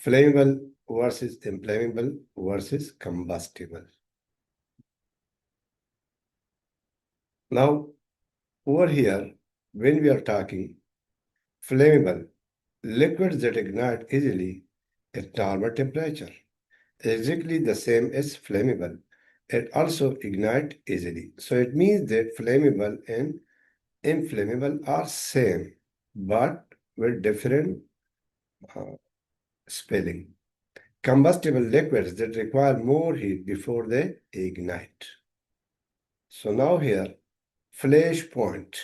Flammable versus inflammable versus combustible. Now, over here, when we are talking flammable, liquids that ignite easily at normal temperature, exactly the same as flammable. It also ignite easily. So it means that flammable and inflammable are same, but with different uh, spelling. Combustible liquids that require more heat before they ignite. So now here, flash point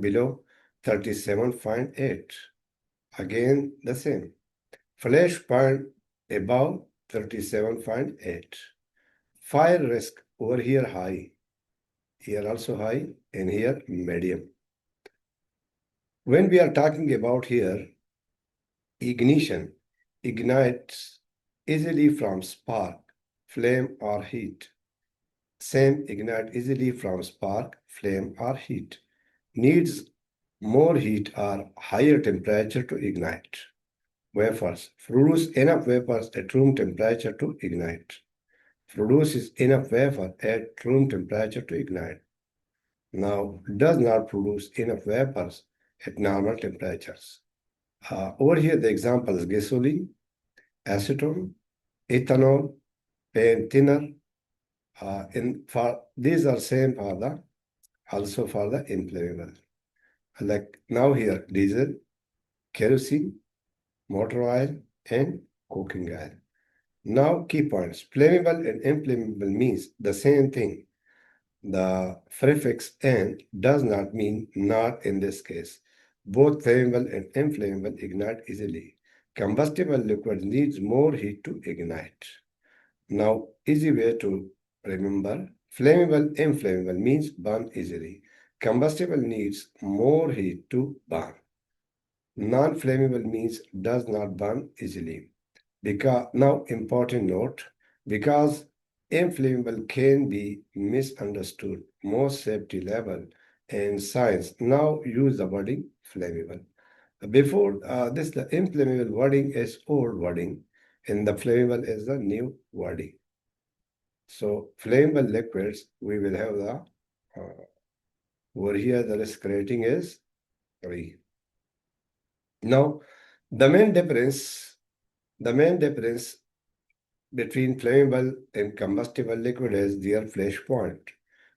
below 37.8. Again, the same. Flash point above 37.8. Fire risk over here high. Here also high and here medium. When we are talking about here, ignition ignites easily from spark, flame or heat. Same ignite easily from spark, flame or heat. Needs more heat or higher temperature to ignite. Wafers produce enough vapors at room temperature to ignite. Produces enough vapor at room temperature to ignite. Now, does not produce enough vapors at normal temperatures. Over here, the examples gasoline, acetone, ethanol, paint thinner. These are same for the also for the inflammable. Like now here, diesel, kerosene, motor oil, and cooking oil. Now, key points. Flammable and inflammable means the same thing. The prefix "and" does not mean not in this case. Both flammable and inflammable ignite easily. Combustible liquid needs more heat to ignite. Now, easy way to remember, flammable, inflammable means burn easily. Combustible needs more heat to burn. Non-flammable means does not burn easily. Because now important note, because inflammable can be misunderstood, most safety level and science now use the wording flammable. Before this, the inflammable wording is old wording and the flammable is the new wording. So flammable liquids, we will have the, over here the risk rating is 3. Now, the main difference between flammable and combustible liquid is their flash point.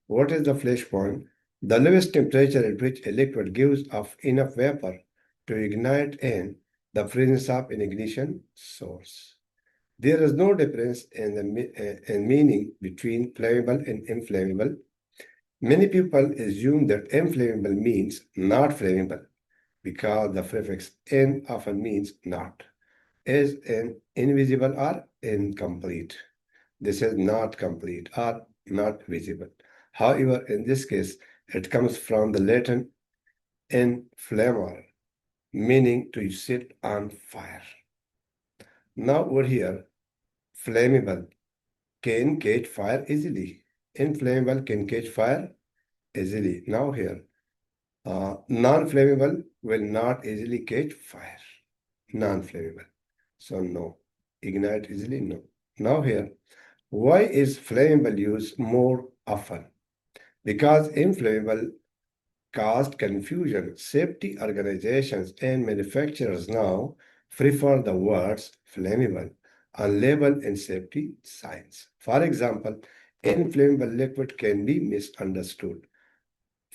What is the flash point? The lowest temperature at which a liquid gives off enough vapor to ignite in the presence of an ignition source. There is no difference in the meaning between flammable and inflammable. Many people assume that inflammable means not flammable because the prefix "in" often means not, is an invisible or incomplete. This is not complete or not visible. However, in this case, it comes from the Latin inflammare, meaning to set on fire. Now over here, flammable can catch fire easily. Inflammable can catch fire easily. Now here, non-flammable will not easily catch fire. Non-flammable. So no. Ignite easily? No. Now here, why is flammable used more often? Because inflammable caused confusion. Safety organizations and manufacturers now prefer the words flammable on label and safety signs. For example, inflammable liquid can be misunderstood.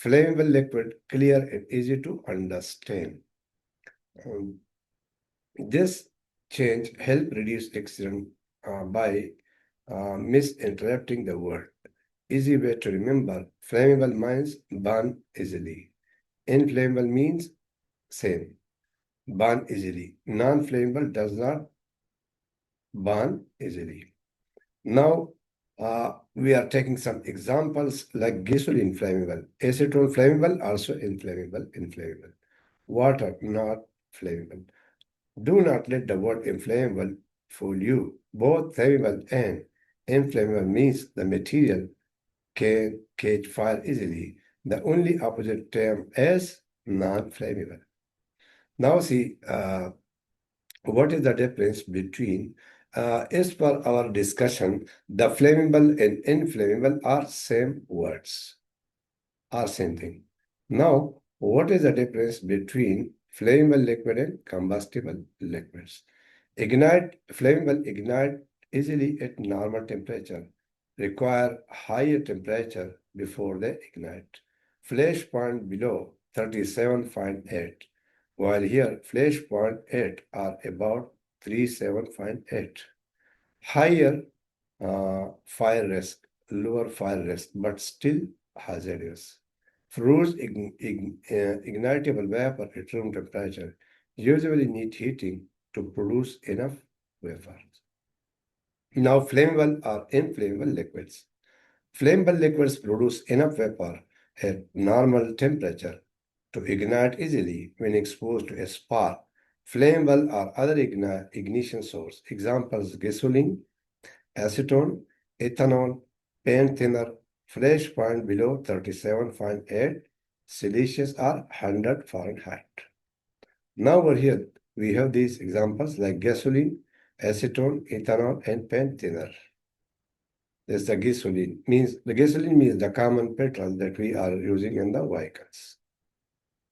Flammable liquid, clear and easy to understand. This change helped reduce accident by misinterpreting the word. Easy way to remember, flammable means burn easily. Inflammable means same, burn easily. Non-flammable does not burn easily. Now, we are taking some examples like gasoline flammable, acetone flammable, also inflammable. Water not flammable. Do not let the word inflammable fool you. Both flammable and inflammable means the material can catch fire easily. The only opposite term is non-flammable. Now see, what is the difference between, as per our discussion, the flammable and inflammable are same words, are same thing. Now, what is the difference between flammable liquid and combustible liquids? Flammable ignite easily at normal temperature, require higher temperature before they ignite. Flash point below 37.8, while here flash point 8 are about 37.8. Higher fire risk, lower fire risk, but still hazardous. Fluids ignitable vapor at room temperature usually need heating to produce enough vapors. Now, flammable or inflammable liquids. Flammable liquids produce enough vapor at normal temperature to ignite easily when exposed to a spark, flammable or other ignition source. Examples: gasoline, acetone, ethanol, paint thinner, flash point below 37.8, Celsius or 100 Fahrenheit. Now over here, we have these examples like gasoline, acetone, ethanol, and paint thinner. This is the gasoline. The gasoline means the common petrol that we are using in the vehicles.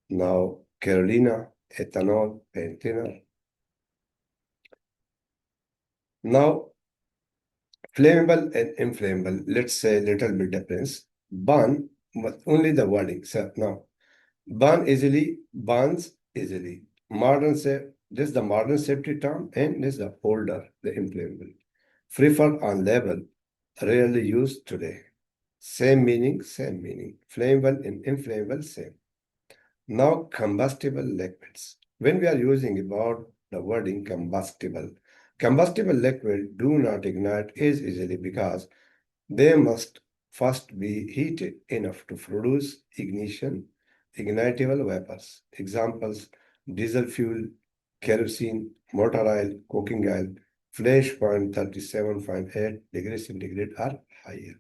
Now, Carolina, ethanol, paint thinner. Now, flammable and inflammable, let's say little bit difference. Burn, but only the wording. So now, burns easily. This is the modern safety term, and this is the older, the inflammable. Preferred on label, rarely used today. Same meaning, same meaning. Flammable and inflammable, same. Now, combustible liquids. When we are using about the wording combustible liquid do not ignite as easily because they must first be heated enough to produce ignitable vapors. Examples: diesel fuel, kerosene, motor oil, cooking oil, flash point 37.8 degrees centigrade are higher.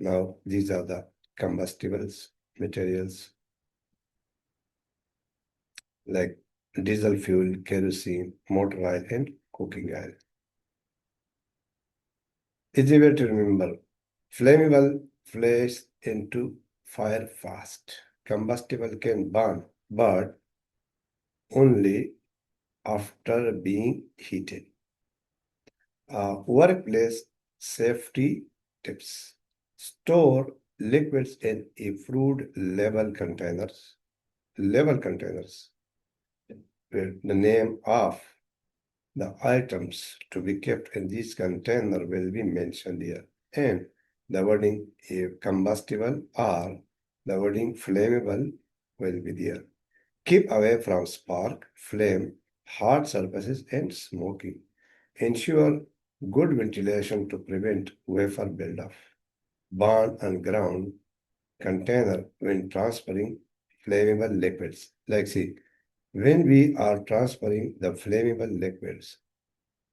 Now, these are the combustibles materials like diesel fuel, kerosene, motor oil, and cooking oil. Easy way to remember: flammable flares into fire fast. Combustible can burn, but only after being heated. Workplace safety tips: store liquids in approved level containers. Level containers. Where the name of the items to be kept in this container will be mentioned here, and the wording combustible or the wording flammable will be there. Keep away from spark, flame, hard surfaces, and smoking. Ensure good ventilation to prevent vapor buildup. Burn and ground container when transferring flammable liquids. Like see, when we are transferring the flammable liquids,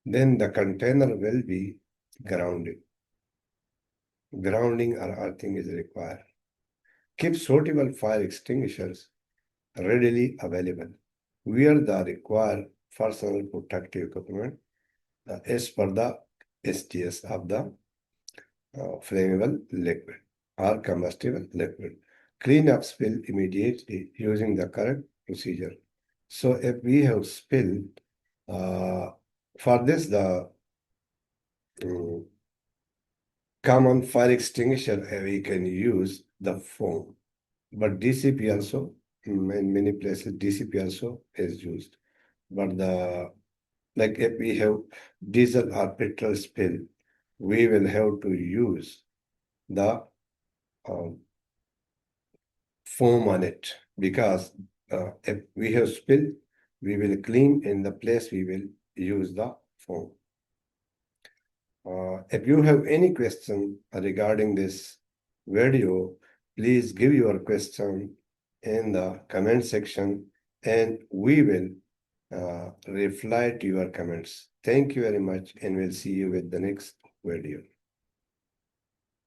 then the container will be grounded. Grounding or earthing is required. Keep suitable fire extinguishers readily available. Wear the required personal protective equipment as per the STS of the flammable liquid or combustible liquid. Clean up spill immediately using the correct procedure. So if we have spill, for this the common fire extinguisher, we can use the foam, but DCP also, in many places DCP also is used. But like if we have diesel or petrol spill, we will have to use the foam on it, because if we have spill, we will clean in the place, we will use the foam. If you have any question regarding this video, please give your question in the comment section and we will reply to your comments. Thank you very much, and we'll see you with the next video.